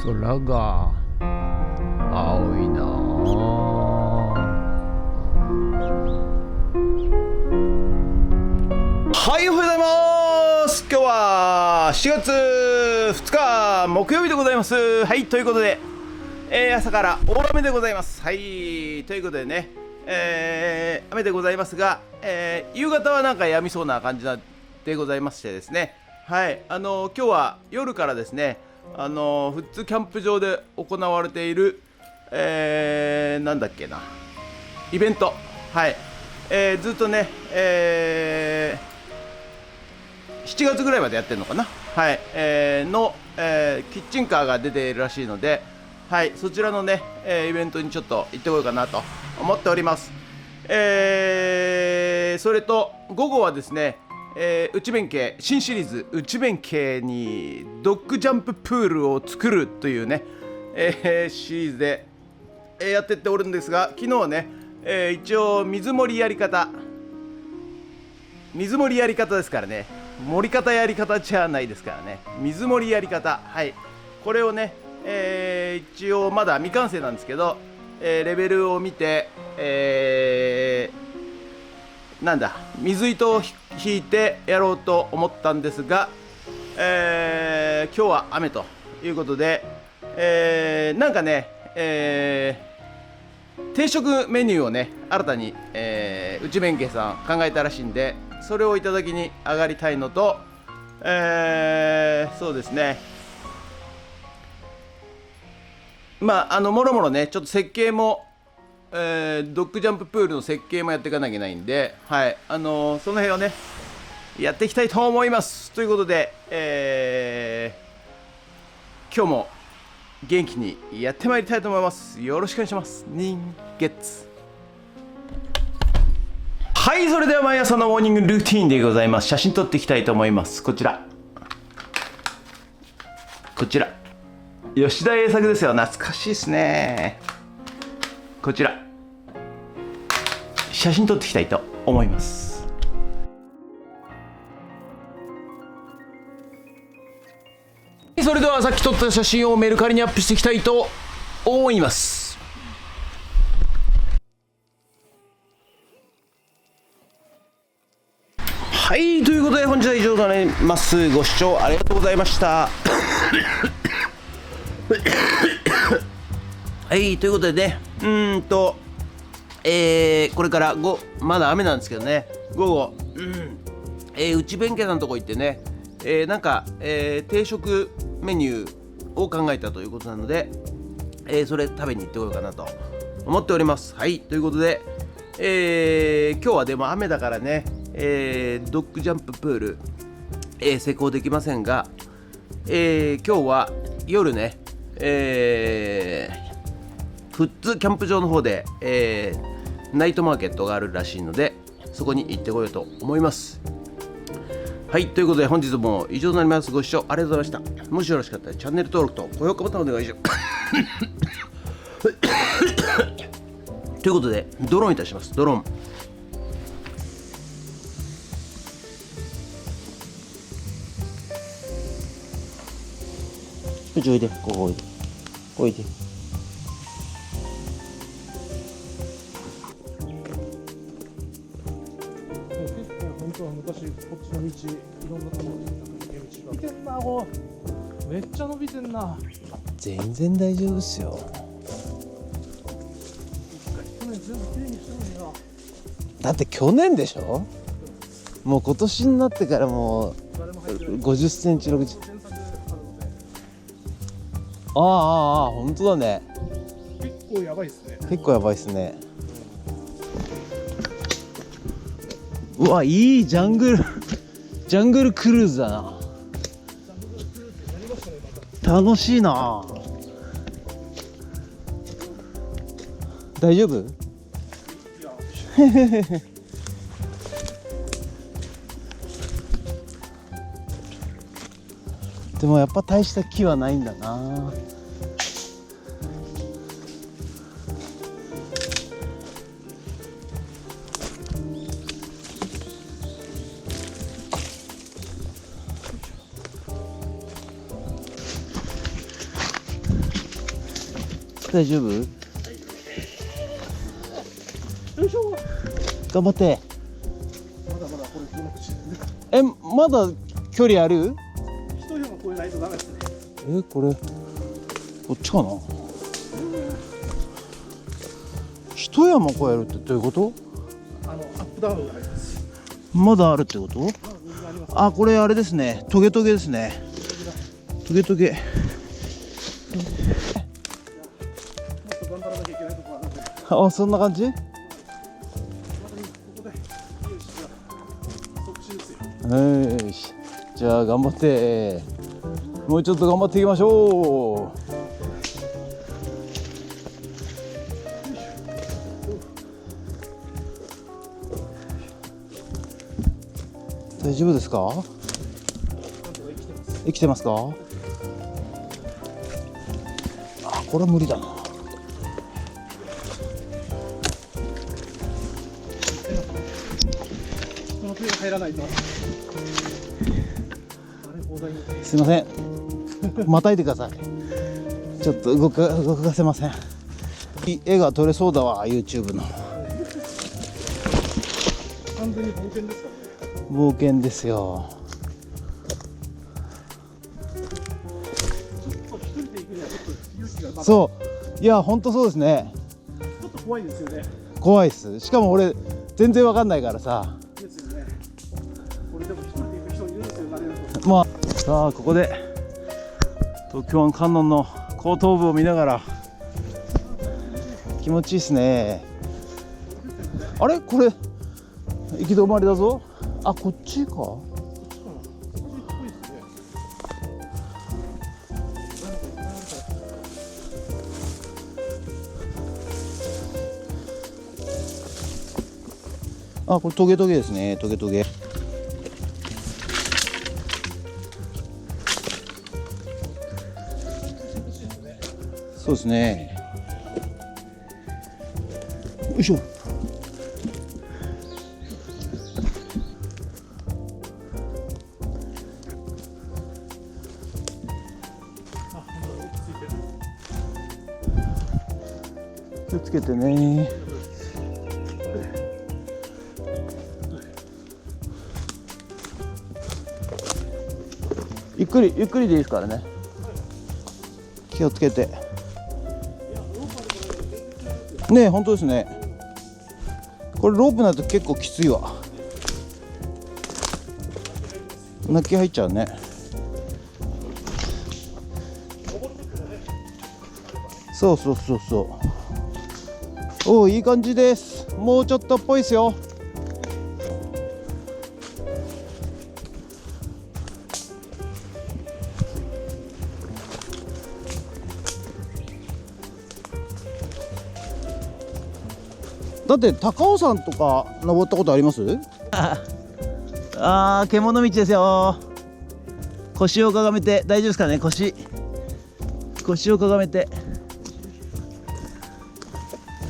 空が青いなはい、おはようございます。今日は4月2日木曜日でございます。はい、ということで、朝から大雨でございます。はい、ということでね、雨でございますが、夕方はなんか止みそうな感じでございましてですね、はい、今日は夜からですね、富津キャンプ場で行われている、なんだっけな、イベント、はい、ずっとね、7月ぐらいまでやってるのかな、はい、の、キッチンカーが出ているらしいので、はい、そちらのね、イベントにちょっと行ってこようかなと思っております。それと午後はですね、内弁慶新シリーズ内弁慶にドッグジャンププールを作るというね、シリーズで、やってっておるんですが、昨日はね、一応水盛りやり方ですからね、盛り方やり方じゃないですからね、水盛りやり方、はい、これをね、一応まだ未完成なんですけど、レベルを見て、なんだ水糸を引いてやろうと思ったんですが、今日は雨ということで、なんかね、定食メニューをね新たに、内弁慶さん考えたらしいんで、それをいただきに上がりたいのと、そうですね、まあもろもろねちょっと設計も、ドッグジャンププールの設計もやっていかなきゃいけないんで、はい、その辺をねやっていきたいと思います。ということで、今日も元気にやってまいりたいと思います。よろしくお願いします。人月。はい、それでは毎朝のモーニングルーティーンでございます。写真撮っていきたいと思います。こちら吉田栄作ですよ。懐かしいですね。こちら写真撮っていきたいと思います。それではさっき撮った写真をメルカリにアップしていきたいと思います。はい、ということで本日は以上となります。ご視聴ありがとうございましたはい、ということでね、これからまだ雨なんですけどね、午後、内弁慶さんのとこ行ってね、なんか、定食メニューを考えたということなので、それ食べに行ってこようかなと思っております。はい、ということで、今日はでも雨だからね、ドッグジャンププール、施工できませんが、今日は夜ね、富津キャンプ場の方で、ナイトマーケットがあるらしいので、そこに行ってこようと思います。はい、ということで本日も以上となります。ご視聴ありがとうございました。もしよろしかったらチャンネル登録と高評価ボタンお願いしますということでドローンいたします。ドローンおいで、ここおいで本当は昔こっちの道いろんなところに抜け道が伸びてんな。こうめっちゃ伸びてんな。全然大丈夫ですよ。去年全部きれいにしたのにな。だって去年でしょ。もう今年になってからもう50センチ60。ああ本当だね。結構やばいっすね。結構やばいっすね。うわ、いいジャングルクルーズだな。楽しいな。大丈夫？でもやっぱ大した木はないんだな。大丈夫？よいしょ。頑張って。まだまだこれこの口。まだ距離ある？一山越えないとダメですね。これこっちかな？一山越えるってどういうこと？アップダウンがあります。まだあるってこと？まだ水があります。あ、これあれですね。トゲトゲですね。トゲトゲ。もっと頑張らなきゃいけないところがあるんで。あ、そんな感じ？まだここで即死ですよ。よし。じゃあ頑張って。もうちょっと頑張っていきましょう。大丈夫ですか？生きてますか？あ、これは無理だな。この手が入らないと。あれ砲台に。すいません。またいでください。ちょっと動かせません。いい絵が撮れそうだわ、YouTube の。完全に冒険ですからね。冒険ですよ。ちょっと一人で行くにはちょっと勇気がそう。いや、本当そうですね。ちょっと怖いですよね。怖いっす。しかも俺全然わかんないからさ。ですよね。これでも一人で行く人いるんですよ、慣れると。まあ、さあここで東京湾観音の後頭部を見ながら気持ちいいっすね。あれこれ行き止まりだぞ。あ、こっちか。あ、これトゲトゲですね。トゲトゲ。そうですね。よいしょ。気をつけてね。ゆっくりでいいですからね。気をつけて。ねえ、本当ですね。これロープないと結構きついわ。泣き入っちゃうね。そうそうそうそう。おお、いい感じです。もうちょっとっぽいですよ。だって高尾山とか登ったことあります？ああ、獣道ですよ。腰をかがめて大丈夫ですかね。腰をかがめて。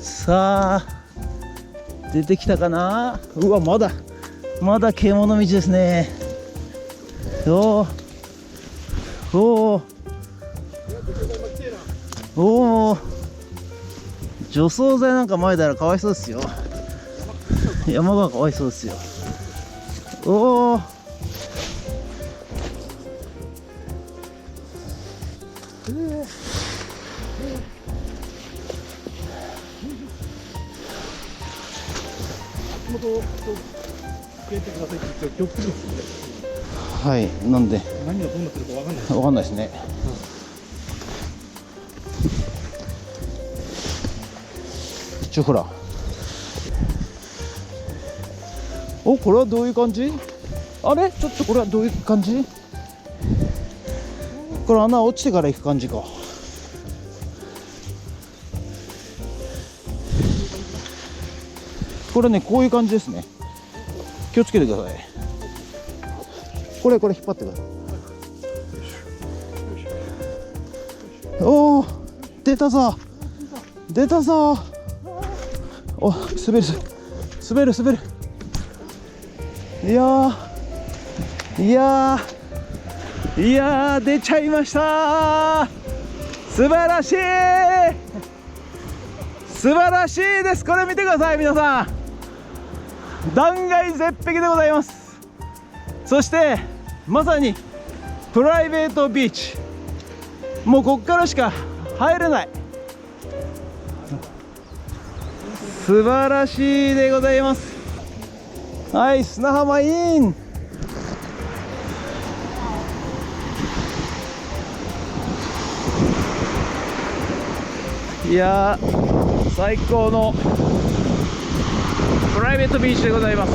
さあ出てきたかな。うわ、まだ獣道ですね。おお除草剤なんか撒いたらかわいそうですよ。山がかわいそうですよ。おお、はい、なんで何がどうなってるかわかんない。わかんないですね。ほら。お、これはどういう感じ？あれ、ちょっとこれはどういう感じ？これ穴落ちてから行く感じか。これね、こういう感じですね。気をつけてください。これ引っ張ってください。おお、出たぞ。お、滑る。いやー出ちゃいました。素晴らしい。素晴らしいです。これ見てください皆さん、断崖絶壁でございます。そしてまさにプライベートビーチ、もうこっからしか入れない、素晴らしいでございます。はい、砂浜イン。いやー、最高のプライベートビーチでございます。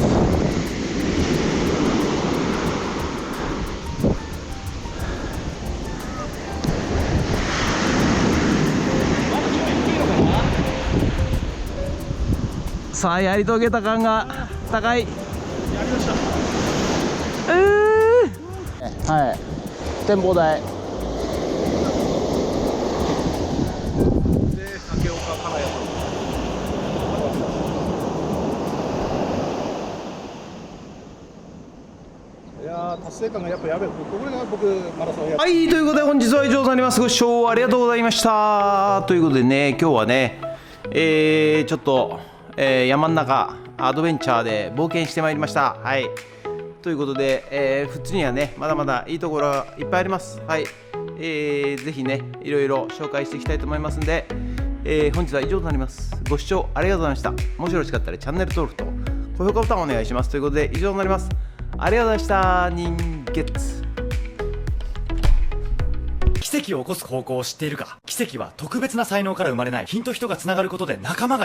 さあ、やり遂げた感が高い。はい、展望台で竹岡金谷と。いやー、達成感がやっぱやべえ。これが僕マラソンや。はい、ということで本日は以上となります。ご視聴ありがとうございました。ということでね、今日はね、ちょっと、山の中アドベンチャーで冒険してまいりました。はい、ということで、普通にはねまだまだいいところいっぱいあります。はい、ぜひねいろいろ紹介していきたいと思いますんで、本日は以上となります。ご視聴ありがとうございました。もしよろしかったらチャンネル登録と高評価ボタンをお願いします。ということで以上となります。ありがとうございました。人月。奇跡を起こす方向を知っているか。奇跡は特別な才能から生まれない。人と人がつながることで仲間が